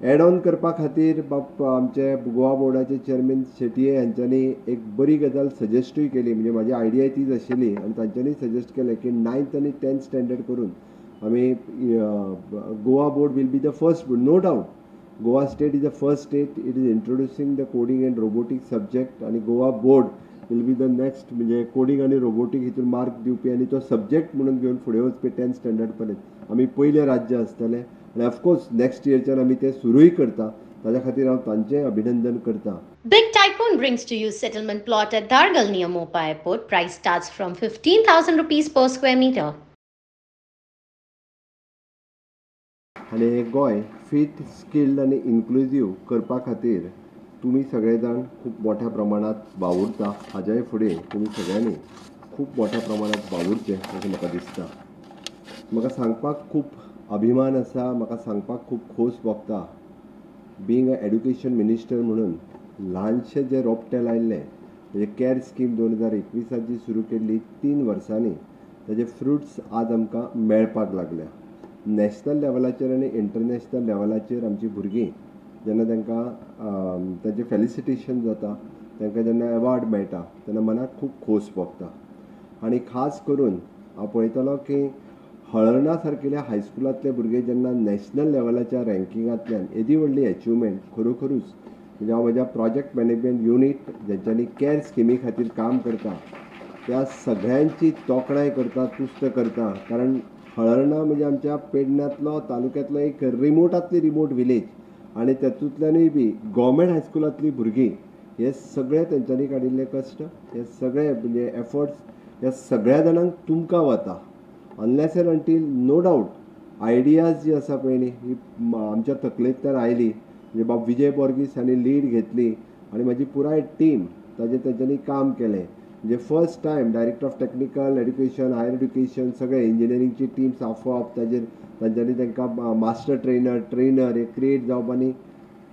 Add on करपा खातीर आमचे गोवा बोर्डाचे चेअरमॅन शेटये हांच्यांनी एक बरी गजाल सजेस्टूय केली. म्हणजे म्हाजी आयडिया तीच आशिल्ली आनी तांच्यांनी सजेस्ट केलें की 9th आनी 10th स्टँडर्ड करून आमी Goa board will be the first, no doubt Goa state is the first state. It is introducing the coding and robotics subject आनी Goa board will be the next म्हणजे कोडिंग आनी रोबोटिक हितून mark दिवपी आनी तो सब्जेक्ट म्हणून घेवन फुडें वचपी 10th स्टँडर्ड पर्यंत आमी पयलें राज्य आसतलें. आनी ऑफकोर्स नेक्स्ट इयरच्यान आमी ते सुरूय करता. ताज्या खातीर हांव तांचें अभिनंदन करता. Big Tycoon brings to you settlement plot at Dargal near Mopa Airport. Price starts from 15,000 rupees per square meter. आनी गोंय फिट, स्किल्ड आनी इन्क्लुझीव करपा खातीर तुमी सगळे जाण खूब मोठ्या प्रमाणात वावुरता. हाज्याय फुडें तुमी सगळ्यांनी खूब मोठ्या प्रमाणात वावुरचें अशें म्हाका दिसता. म्हाका सांगपाक खूब अभिमान आसा, म्हाका सांगपाक खूब खोस भोगता. बींग अ एड्युकेशन मिनिस्टर म्हणून ल्हानशें जें रोपटें लायिल्लें म्हणजे कॅर स्कीम 2021 जी सुरू केल्ली 3 वर्सांनी ताजे फ्रुट्स आज आमकां मेळपाक लागल्या. नॅशनल लेवलाचेर आनी इंटरनॅशनल लेवलाचेर आमची भुरगीं जेन्ना तांकां तांचें फेलिसिटेशन जाता, तांकां जेन्ना एवॉर्ड मेळटा तेन्ना मनाक खूब खोस भोगता. आनी खास करून हांव पळयतलो की हळर्णा सारकिल्ल्या हायस्कुलांतले भुरगे जेन्ना नॅशनल लेवलाच्या रँकिंगांतल्यान येदी व्हडली एचिवमेंट खरोखरूच म्हणजे हांव म्हज्या प्रोजेक्ट मॅनेजमेंट युनीट जेंच्यांनी कॅर स्किमी खातीर काम करता त्या सगळ्यांची तोखणाय करता, तुस्त करता. कारण हळर्णा म्हणजे आमच्या पेडण्यांतलो तालुक्यांतलो एक रिमोटांतली रिमोट विलेज आनी तातूंतल्यानूय बी गव्हर्मेंट हायस्कुलांतलीं भुरगीं हे सगळे तेंच्यांनी काडिल्ले कश्ट, हे सगळे म्हणजे एफर्ट्स ह्या सगळ्या जाणांक तुमकां वता. Unless and until no doubt ideas जी आसा पळय न्ही ही आमच्या तकलेंतल्यान आयली. म्हणजे बाब विजय बोर्गीस हांणी लीड घेतली आनी म्हाजी पुराय टीम तेंच्यांनी काम केलें. म्हणजे first time director of technical education, higher education सगळे इंजिनियरिंगची टीम आपोवप ताजेर तांच्यांनी तांकां मास्टर ट्रेनर हे क्रिएट जावप. आनी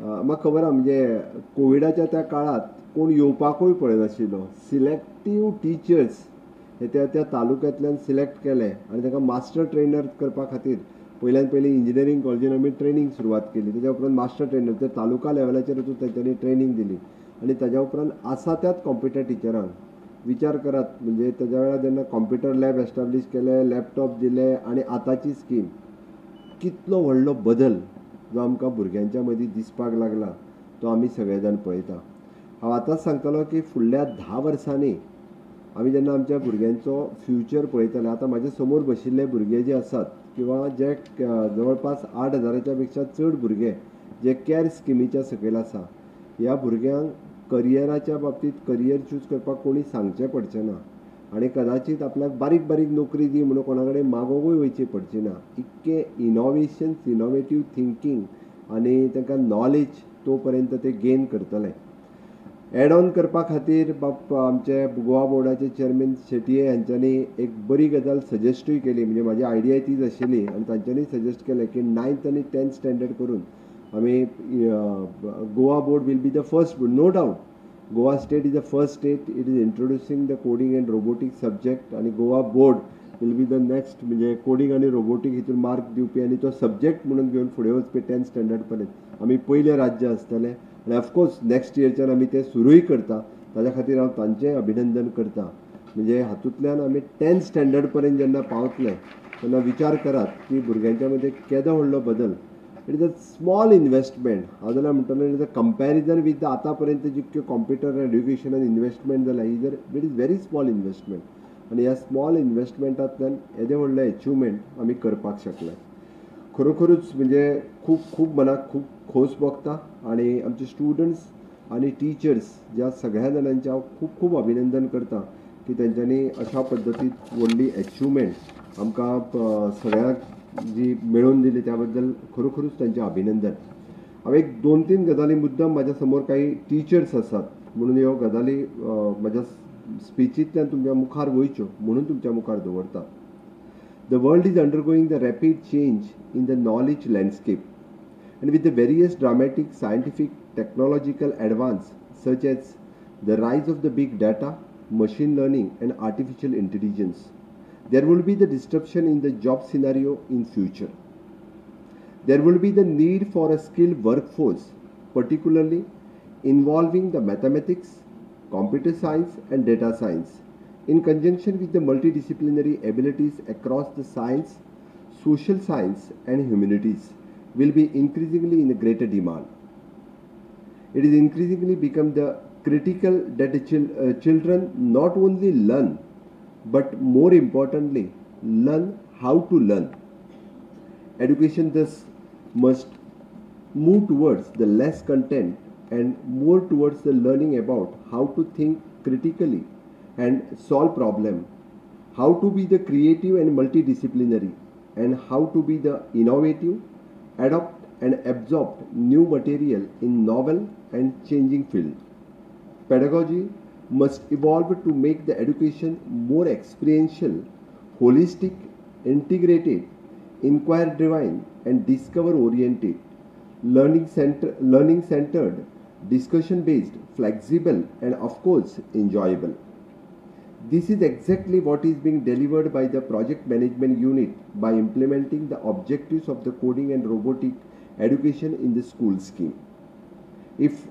म्हाका खबर आसा म्हणजे कोविडाच्या त्या काळात कोण येवपाकूय पळयनाशिल्लो. सिलेक्टीव टिचर्स हे त्या तालुक्यांतल्यान सिलेक्ट केले आनी तांकां मास्टर ट्रेनर करपा खातीर पयल्यान पयली इंजिनियरींग कॉलेजीन आमी ट्रेनींग सुरवात केली. ताच्या उपरांत मास्टर ट्रेनर ते तालुका लेवलाचेर तांच्यांनी ट्रेनींग दिली आनी ताच्या उपरांत आसा त्याच कॉम्प्युटर टिचरांक विचार करात. म्हणजे ताज्या वेळार जेन्ना कॉम्प्युटर लॅब एस्टाब्लीश केले, लॅपटॉप दिले आनी आतांची स्कीम, कितलो व्हडलो बदल जो आमकां भुरग्यांच्या मदीं दिसपाक लागला तो आमी सगळे जाण पळयता. हांव आतांच सांगतलो की फुडल्या 10 वर्सांनी आमी जेन्ना आमच्या भुरग्यांचो फ्युचर पळयतले, आतां म्हाजे समोर बशिल्ले भुरगे जे आसात किंवा जे जवळपास 8,000च्या पेक्षा चड भुरगे जे कॅर स्किमीच्या सकयल आसा, ह्या भुरग्यांक करियराच्या बाबतींत करियर चूज करपाक कोणी सांगचें पडचें ना आनी कदाचीत आपल्याक बारीक बारीक नोकरी दी म्हणून कोणा कडेन मागोवूय वयचें पडचें ना. इतके इनोवेशन्स, इनोवेटीव थिंकींग आनी तांकां नॉलेज तो पर्यंत ते गेन करतले. एड ऑन करपा खातीर आमचे गोवा बोर्डाचे चेअरमॅन शेटये हांच्यांनी एक बरी गजाल सजेस्टूय केली. म्हणजे म्हाजी आयडिया तीच आशिल्ली आनी तांच्यांनी सजेस्ट केलें की 9th आनी 10th स्टँडर्ड करून आमी Goa board will be the first, no doubt Goa state is the first state. It is introducing the coding and robotics subject आनी Goa board will be the next म्हणजे कोडिंग आनी रोबोटीक हितून mark दिवपी आनी तो सब्जेक्ट म्हणून घेवन फुडें वचपी 10th स्टँडर्ड पर्यंत आमी पयलें राज्य आसतलें. आनी ऑफकोर्स नेक्स्ट इयरच्यान आमी ते सुरूय करता. ताज्या खातीर हांव तांचें अभिनंदन करता. म्हणजे हातूंतल्यान आमी 10th स्टँडर्ड पर्यंत जेन्ना पावतले तेन्ना विचार करात की भुरग्यांच्या मदीं केदो व्हडलो बदल. It is a small investment. हांव जाल्यार म्हणटलो it is a comparison with आतां पर्यंत जितक्यो कॉम्प्युटर एड्युकेशनान इन्वेस्टमेंट जाल्या it is very small investment. आनी ह्या स्मॉल इन्वेस्टमेंटांतल्यान येदे व्हडले एचिवमेंट आमी करपाक शकले. खरोखरूच म्हणजे खूब खूब मनाक खूब खोस भोगता. आनी आमचे स्टुडंट्स आनी टिचर्स ज्या सगळ्या जाणांचें हांव खूब खूब अभिनंदन करता की तेंच्यांनी अशा पद्दतीन व्हडली एचिवमेंट आमकां सगळ्यांक जी मेळोवन दिली त्या बद्दल खरोखरूच तांचें अभिनंदन. हांव एक 2-3 गजाली मुद्दम म्हाज्या समोर काही टिचर्स आसात म्हणून ह्यो गजाली म्हाज्या स्पिचींतल्यान तुमच्या मुखार वयच्यो म्हणून तुमच्या मुखार दवरता. The world is undergoing the rapid change in the knowledge landscape, and with the various dramatic scientific technological advance such as the rise of the big data, machine learning and artificial intelligence, there will be the disruption in the job scenario in future. There will be the need for a skilled workforce, particularly involving the mathematics, computer science, and data science, in conjunction with the multidisciplinary abilities across the science, social science, and humanities, will be increasingly in a greater demand. It is increasingly become the critical that the children not only learn, but more importantly, learn how to learn. Education thus must move towards the less content and more towards the learning about how to think critically and solve problem, how to be the creative and multidisciplinary, and how to be the innovative, adopt and absorb new material in novel and changing field. Pedagogy must evolve to make the education more experiential, holistic, integrated, inquiry driven, and discover oriented, learning centered, discussion based, flexible, and of course enjoyable. This is exactly what is being delivered by the project management unit by implementing the objectives of the coding and robotic education in the school scheme. If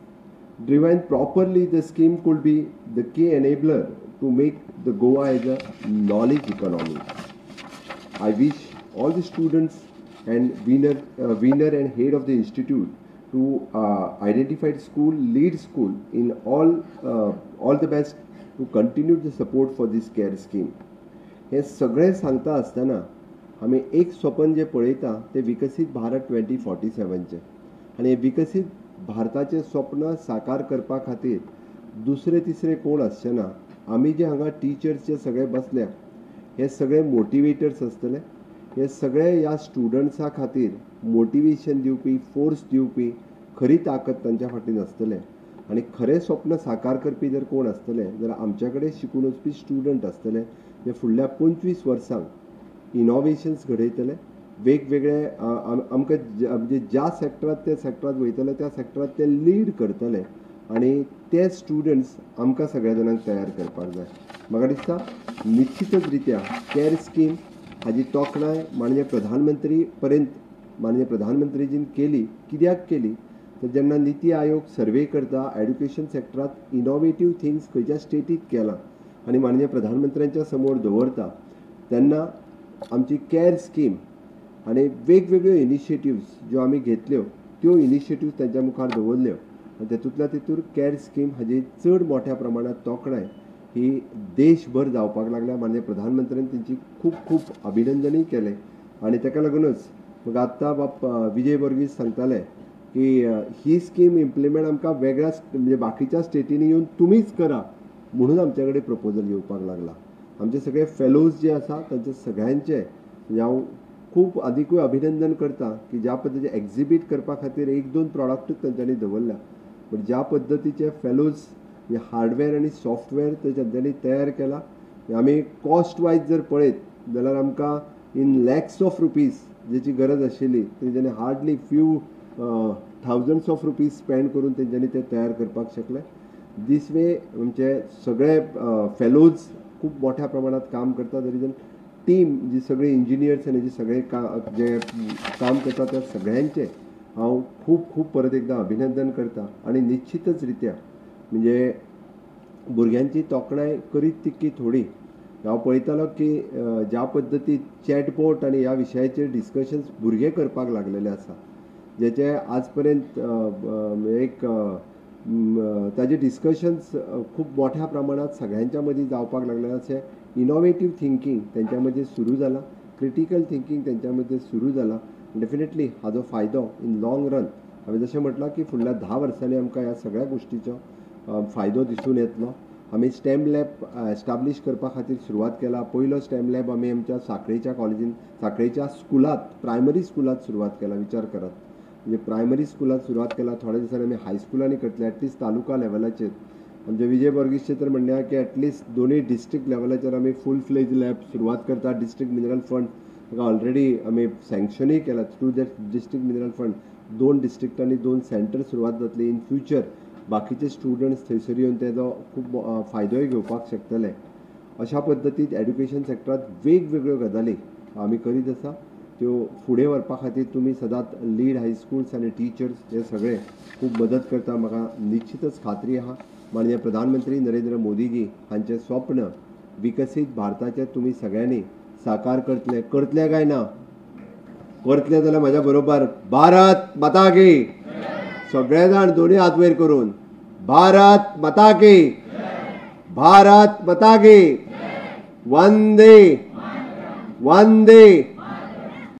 driven properly, the scheme could be the key enabler to make the Goa as a knowledge economy. I wish all the students and winner and head of the institute to identified school, lead school in all the best to continue the support for this care scheme. हे सगळें सांगता आसतना आमी एक स्वप्न जे पळयता ते विकसीत भारत 2047चें आनी हे विकसीत भारताचें स्वप्न साकार करपा खातीर दुसरे तिसरे कोण आसचे ना. आमी जे हांगा टिचर्स जे सगळे बसल्या हे सगळे मोटिवेटर्स आसतले. हे सगळे ह्या स्टुडंट्सा खातीर मोटिवेशन दिवपी, फोर्स दिवपी खरी ताकद तांच्या फाटीन आसतले. आनी खरें स्वप्न साकार करपी जर कोण आसतले जाल्यार आमचे कडेन शिकून वचपी स्टुडंट आसतले जे फुडल्या 25 वर्सांक इनोवेशन्स घडयतले. वेगवेगळे आमकां म्हणजे ज्या सॅक्टरांत ते सॅक्टरांत वयतले त्या सॅक्टरांत ते लीड करतले आनी ते स्टुडंट्स आमकां सगळ्या जाणांक तयार करपाक जाय. म्हाका दिसता निश्चितच रित्या कॅर स्कीम हाजी तोखणाय माननीय प्रधानमंत्री पर्यंत माननीय प्रधानमंत्रीजीन केली. कित्याक केली तर जेन्ना निती आयोग सर्वे करता एड्युकेशन सॅक्टरांत इनोवेटीव थिंग्स खंयच्या स्टेटीत केलां आनी माननीय प्रधानमंत्र्यांच्या समोर दवरता तेन्ना आमची कॅर स्कीम आनी वेगवेगळ्यो इनिशिएटिव्स ज्यो आमी घेतल्यो त्यो इनिशिएटिव्स तांच्या मुखार दवरल्यो आनी तेतूंतल्या तेतूर कॅर स्कीम हाजी चड मोठ्या प्रमाणात तोखणाय ही देशभर जावपाक लागल्या. माननीय प्रधानमंत्र्यान तेंची खूब खूब अभिनंदनूय केलें आनी ताका लागूनच मग आत्तां बाप विजय वर्गीस सांगताले की ही स्कीम इम्प्लिमेंट आमकां वेगळ्या म्हणजे बाकीच्या स्टेटींनी येवन तुमीच करा म्हणून आमचे कडेन प्रपोजल येवपाक लागला. आमचे सगळे फेलोज जे आसा तांचे सगळ्यांचे म्हणजे हांव खूब अधिकूय अभिनंदन करता की ज्या पद्दतीचे एक्झिबीट करपा खातीर 1-2 प्रॉडक्टूच तांच्यांनी दवरल्या. बट ज्या पद्दतीचे फेलोज म्हणजे हार्डवेअर आनी सॉफ्टवेअर तांच्यांनी तयार केला. आमी कॉस्ट वायज जर पळयत जाल्यार आमकां इन लॅक्स ऑफ रुपीज जेची गरज आशिल्ली तेंच्यांनी hardly few thousands of rupees spend करून तेंच्यांनी ते तयार करपाक शकले. दीस वे म्हणजे सगळे फेलोज खूब मोठ्या प्रमाणात काम करता. तरी टीम जी सगळे इंजिनियर्स आनी जे सगळे जे काम करता त्या सगळ्यांचे हांव खूब खूब परत एकदा अभिनंदन करता. आनी निश्चितच रित्या म्हणजे भुरग्यांची तोखणाय करीत तितकी थोडी. हांव पळयतालो की ज्या पद्दतीन चॅटबॉट आनी ह्या विशयाचेर डिस्कशन्स भुरगे करपाक लागलेले आसा जेचे आज पर्यंत एक ताजे डिस्कशन्स खूब मोठ्या प्रमाणात सगळ्यांच्या मदीं जावपाक लागलेले अशें इनोवेटीव थिंकींग तेंच्या मदीं सुरू जालां. क्रिटिकल थिंकींग तेंच्या मदीं सुरू जालां. डेफिनेटली हाजो फायदो इन लॉंग रन हांवें जशें म्हटलां की फुडल्या 10 वर्सांनी आमकां ह्या सगळ्या गोश्टीचो फायदो दिसून येतलो. आमी स्टेम लॅब एस्टाब्लीश करपा खातीर सुरवात केला. पयलो स्टेम लॅब आमी आमच्या सांखळेच्या कॉलेजीन सांखळेच्या स्कुलांत प्रायमरी स्कुलांत सुरवात केला. विचार करात म्हणजे प्रायमरी स्कुलांत सुरवात केला. थोड्या दिसांनी आमी हायस्कुलांनी करतले एटलिस्ट तालुका लेवलाचेर. आमचे विजय वर्गीसचे तर म्हणणें आहा की एटलिस्ट दोनूय डिस्ट्रिक्ट लेवलाचेर आमी फूल फ्लेज लॅब सुरवात करता. डिस्ट्रिक्ट मिनरल फंड ताका ऑलरेडी आमी सँक्शनूय केला. Through that district mineral fund 2 डिस्ट्रिक्टांनी 2 centre सुरवात जातली. इन फ्युचर बाकीचे स्टुडंट्स थंयसर येवन तेजो खूब फायदोय घेवपाक शकतले. अशा पद्दतीन एड्युकेशन सॅक्टरांत वेगवेगळ्यो गजाली आमी करीत आसा त्यो फुडें व्हरपा खातीर तुमी सदांच लीड हायस्कूल्स आनी टिचर्स हे सगळे खूब मदत करता म्हाका निश्चितच खात्री आहा. माननीय प्रधानमंत्री नरेंद्र मोदीजी हांचें स्वप्न विकसीत भारताचें तुमी सगळ्यांनी साकार करतले काय ना? करतले जाल्यार म्हज्या बरोबर भारत माता की. सगळे जाण दोन्ही हात वयर करून भारत माता की, भारत माता की. वंदे वंदे